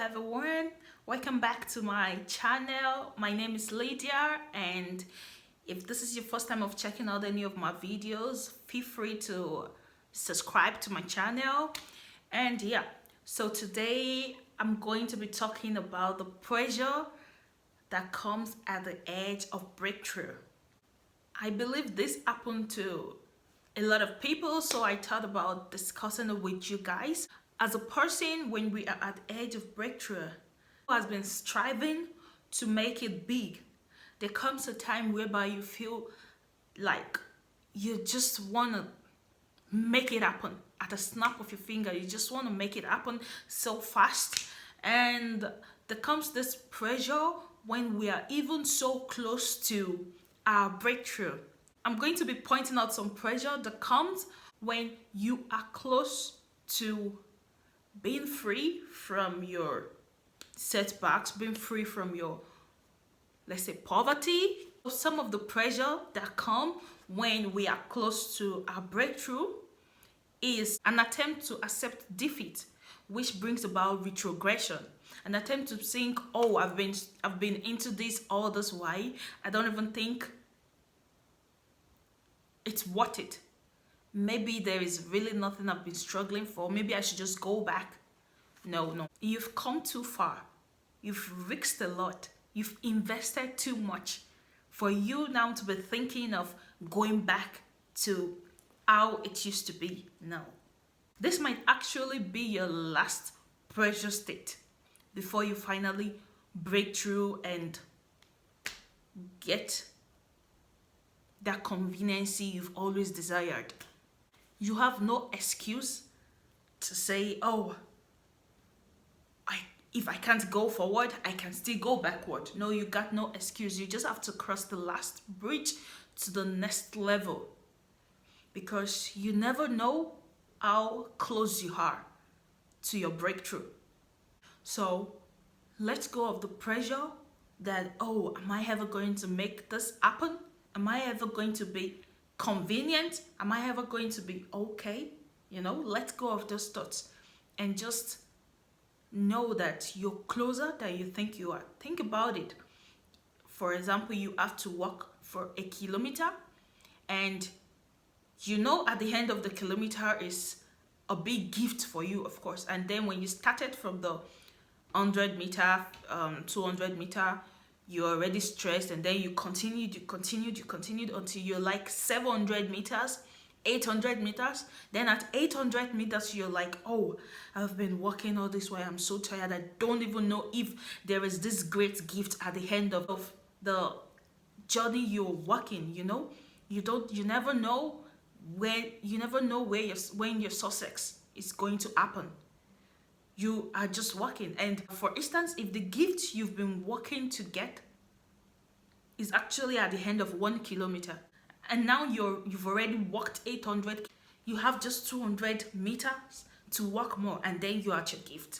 everyone, welcome back to my channel. My name is Lydia, and if this is your first time of checking out any of my videos, feel free to subscribe to my channel. And yeah, so today I'm going to be talking about the pressure that comes at the edge of breakthrough. I believe this happened to a lot of people, so I thought about discussing it with you guys. As a person, when we are at the edge of breakthrough, who has been striving to make it big, there comes a time whereby you feel like you just want to make it happen at a snap of your finger. You just want to make it happen so fast, and there comes this pressure when we are even so close to our breakthrough. I'm going to be pointing out some pressure that comes when you are close to being free from your setbacks, being free from your, let's say, poverty. Some of the pressure that come when we are close to our breakthrough is an attempt to accept defeat, which brings about retrogression. An attempt to think, oh, I've been into this all this while. I don't even think it's worth it. Maybe there is really nothing I've been struggling for. Maybe I should just go back. No. You've come too far. You've risked a lot. You've invested too much for you now to be thinking of going back to how it used to be. No. This might actually be your last pressure state before you finally break through and get that conveniency you've always desired. You have no excuse to say, oh, if I can't go forward, I can still go backward. No, you got no excuse. You just have to cross the last bridge to the next level, because you never know how close you are to your breakthrough. So let go of the pressure that, oh, am I ever going to make this happen? Am I ever going to be convenient? Am I ever going to be okay? Let go of those thoughts and just know that you're closer than you think you are. Think about it. For example, you have to walk for a kilometer, and at the end of the kilometer is a big gift for you, of course. And then when you started from the 100 meter, 200 meter, you're already stressed, and then you continued until you're like 700 meters, 800 meters. Then at 800 meters, you're like, oh, I've been walking all this way. I'm so tired. I don't even know if there is this great gift at the end of the journey you're walking. You never know when your success is going to happen. You are just walking. And for instance, if the gift you've been working to get is actually at the end of 1 kilometer, and now you've already walked 800, you have just 200 meters to walk more, and then you're at your gift.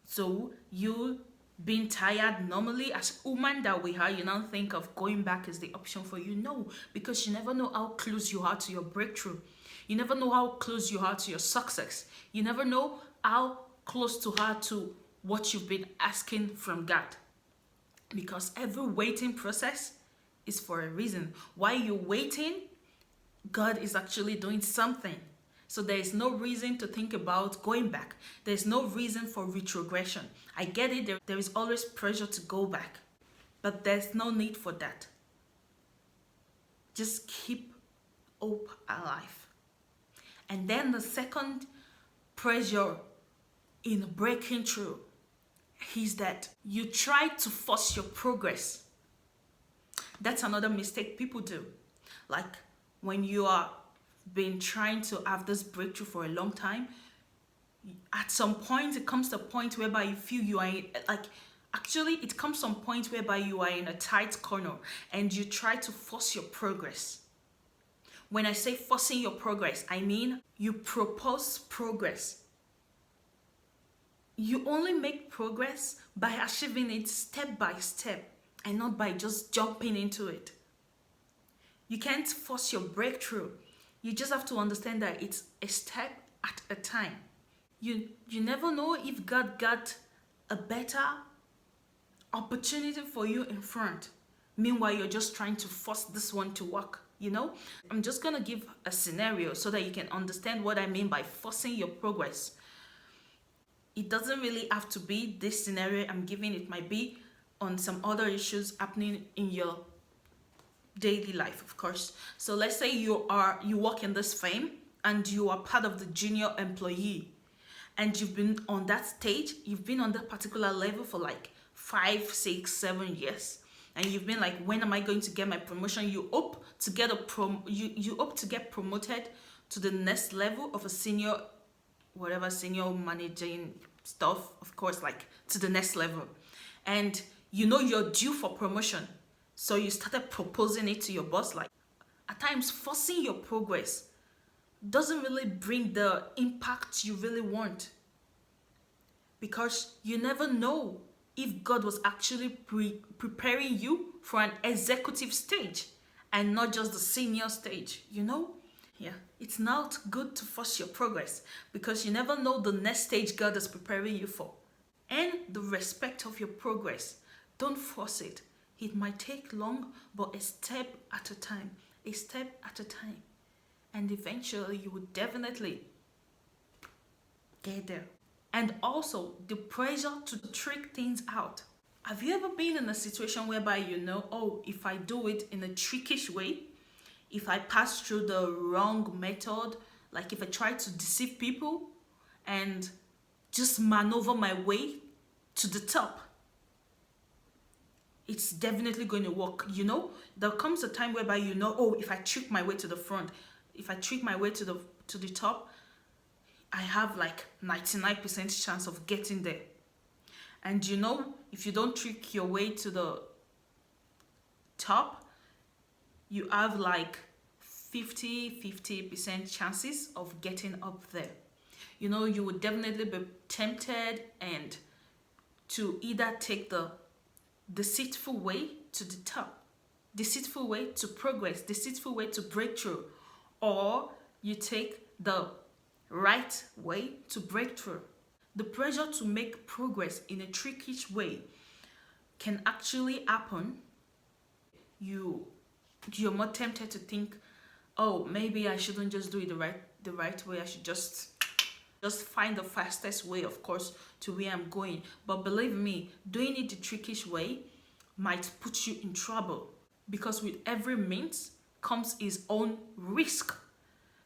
So you being tired normally, as woman that we are, you now think of going back as the option for you. No, because you never know how close you are to your breakthrough. You never know how close you are to your success. You never know how close to her to what you've been asking from God, because every waiting process is for a reason. While you're waiting, God is actually doing something. So there is no reason to think about going back. There's no reason for retrogression. I get it, there is always pressure to go back, but there's no need for that. Just keep hope alive. And then the second pressure in breaking through is that you try to force your progress. That's another mistake people do. Like when you are been trying to have this breakthrough for a long time, at some point it comes to a point whereby you feel you are it comes to a point whereby you are in a tight corner and you try to force your progress. When I say forcing your progress, I mean you propose progress. You only make progress by achieving it step by step and not by just jumping into it. You can't force your breakthrough. You just have to understand that it's a step at a time. You never know if God got a better opportunity for you in front. Meanwhile, you're just trying to force this one to work, you know? I'm just gonna give a scenario so that you can understand what I mean by forcing your progress. It doesn't really have to be this scenario I'm giving. It might be on some other issues happening in your daily life, of course. So let's say you work in this firm and you are part of the junior employee, and you've been on that stage, you've been on that particular level for like 5, 6, 7 years, and you've been like, when am I going to get my promotion? You hope to get you hope to get promoted to the next level of a senior, whatever, senior managing stuff, of course, like to the next level, and you know you're due for promotion. So you started proposing it to your boss. Like, at times, forcing your progress doesn't really bring the impact you really want, because you never know if God was actually preparing you for an executive stage and not just the senior stage, you know? Yeah, it's not good to force your progress, because you never know the next stage God is preparing you for. And the respect of your progress, don't force it. It might take long, but a step at a time, a step at a time. And eventually you will definitely get there. And also the pressure to trick things out. Have you ever been in a situation whereby you know, oh, if I do it in a trickish way, if I pass through the wrong method, like if I try to deceive people and just maneuver my way to the top, it's definitely going to work, you know? There comes a time whereby you know, oh, if I trick my way to the front, if I trick my way to the top, I have like 99% chance of getting there. And you know, if you don't trick your way to the top, you have like 50% chances of getting up there. You know, you would definitely be tempted and to either take the deceitful way to the top, deceitful way to progress, deceitful way to breakthrough, or you take the right way to breakthrough. The pressure to make progress in a trickish way can actually happen. You're more tempted to think, oh, maybe I shouldn't just do it the right way. I should just find the fastest way, of course, to where I'm going. But believe me, doing it the trickish way might put you in trouble, because with every means comes its own risk.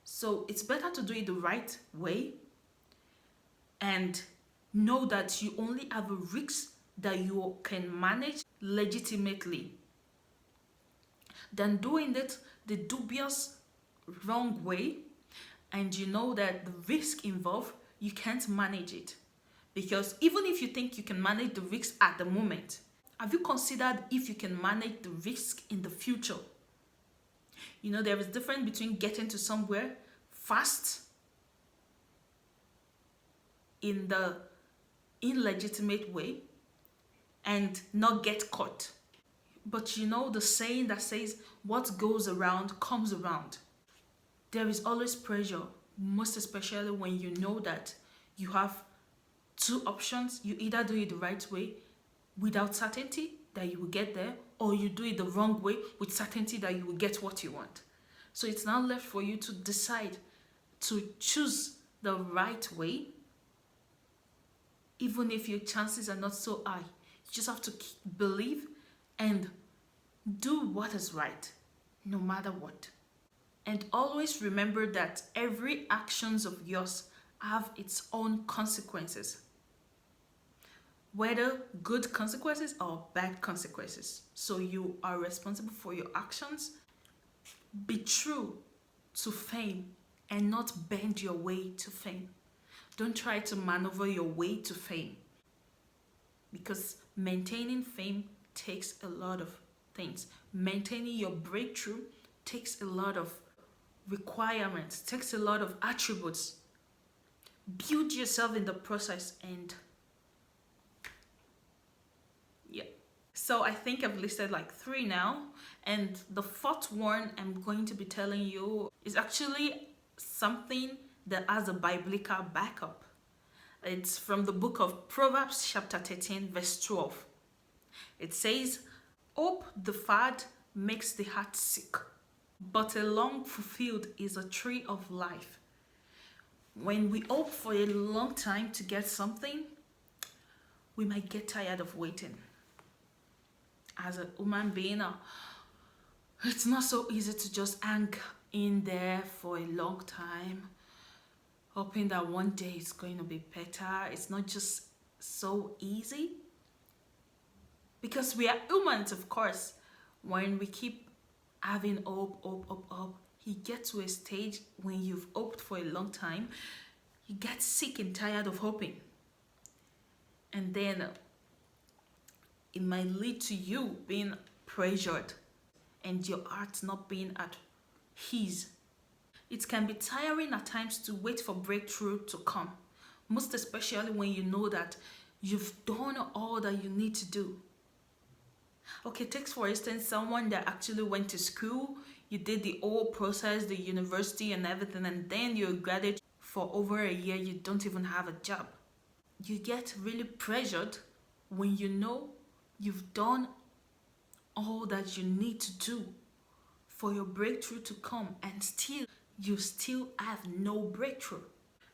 So it's better to do it the right way and know that you only have a risk that you can manage legitimately than doing it the dubious wrong way, and you know that the risk involved, you can't manage it. Because even if you think you can manage the risk at the moment, have you considered if you can manage the risk in the future? You know, there is a difference between getting to somewhere fast in the illegitimate way and not get caught. But you know the saying that says, what goes around comes around. There is always pressure, most especially when you know that you have two options. You either do it the right way without certainty that you will get there, or you do it the wrong way with certainty that you will get what you want. So it's now left for you to decide to choose the right way, even if your chances are not so high. You just have to believe and do what is right, no matter what. And always remember that every actions of yours have its own consequences, whether good consequences or bad consequences. So you are responsible for your actions. Be true to fame and not bend your way to fame. Don't try to maneuver your way to fame, because maintaining fame takes a lot of things. Maintaining your breakthrough takes a lot of requirements, takes a lot of attributes. Build yourself in the process, and yeah. So I think I've listed like 3 now, and the 4th one I'm going to be telling you is actually something that has a biblical backup. It's from the book of Proverbs chapter 13 verse 12. It says, hope deferred makes the heart sick, but a long fulfilled is a tree of life. When we hope for a long time to get something, we might get tired of waiting. As a human being, it's not so easy to just hang in there for a long time, hoping that one day it's going to be better. It's not just so easy. Because we are humans, of course. When we keep having hope, you get to a stage when you've hoped for a long time, you get sick and tired of hoping. And then it might lead to you being pressured and your heart not being at ease. It can be tiring at times to wait for breakthrough to come, most especially when you know that you've done all that you need to do. Okay, take for instance someone that actually went to school, you did the whole process, the university and everything, and then you graduate for over a year, you don't even have a job. You get really pressured when you know you've done all that you need to do for your breakthrough to come, and still you still have no breakthrough.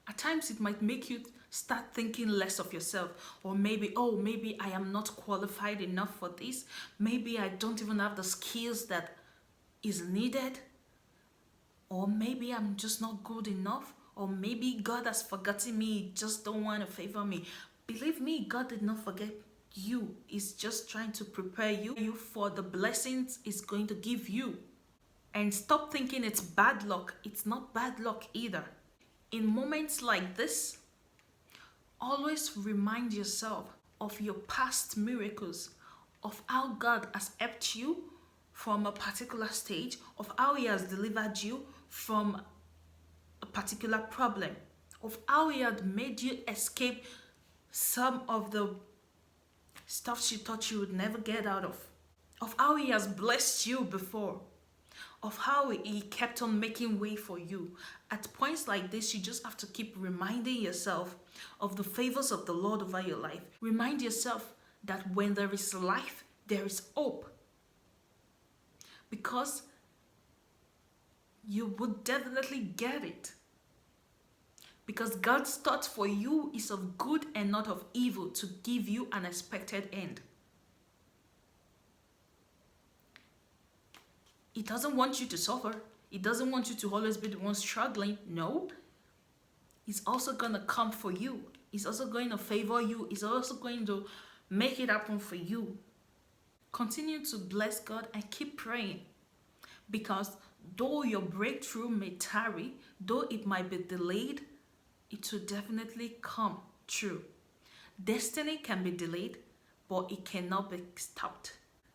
At times it might make you start thinking less of yourself, or maybe I am not qualified enough for this, maybe I don't even have the skills that is needed, or maybe I'm just not good enough, or maybe God has forgotten me, just don't want to favor me. Believe me, God did not forget you. He's just trying to prepare you for the blessings He's going to give you. And stop thinking it's bad luck. It's not bad luck either. In moments like this, always remind yourself of your past miracles, of how God has helped you from a particular stage, of how He has delivered you from a particular problem, of how He had made you escape some of the stuff you thought you would never get out of how He has blessed you before, of how He kept on making way for you. At points like this, you just have to keep reminding yourself of the favors of the Lord over your life. Remind yourself that when there is life, there is hope. Because you would definitely get it. Because God's thought for you is of good and not of evil, to give you an expected end. He doesn't want you to suffer. He doesn't want you to always be the one struggling. No. He's also going to come for you. He's also going to favor you. He's also going to make it happen for you. Continue to bless God and keep praying. Because though your breakthrough may tarry, though it might be delayed, it will definitely come true. Destiny can be delayed, but it cannot be stopped.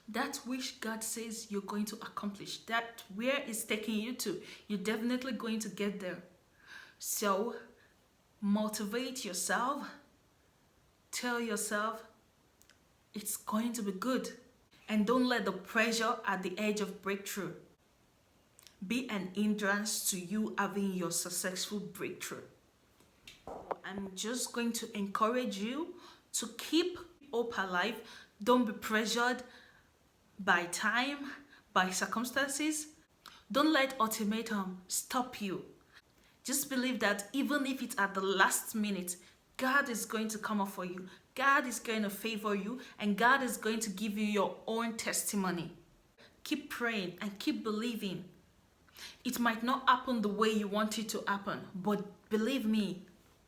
That which God says you're going to accomplish, that where it's taking you to, you're definitely going to get there. So motivate yourself. Tell yourself it's going to be good. And don't let the pressure at the edge of breakthrough be an hindrance to you having your successful breakthrough. I'm just going to encourage you to keep hope alive. Don't be pressured by time, by circumstances. Don't let ultimatum stop you. Just believe that even if it's at the last minute, God is going to come up for you. God is going to favor you, and God is going to give you your own testimony. Keep praying and keep believing. It might not happen the way you want it to happen, but believe me,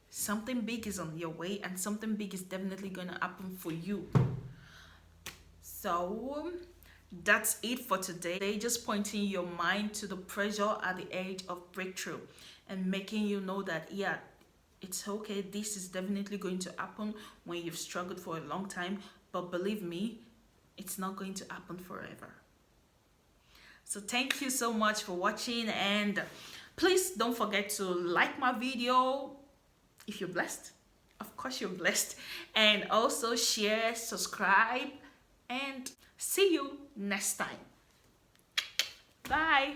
something big is on your way, and something big is definitely going to happen for you. So that's it for today. Just pointing your mind to the pressure at the edge of breakthrough and making you know that, yeah, it's okay. This is definitely going to happen when you've struggled for a long time. But believe me, it's not going to happen forever. So thank you so much for watching, and please don't forget to like my video if you're blessed. Of course you're blessed. And also share, subscribe, and see you next time. Bye.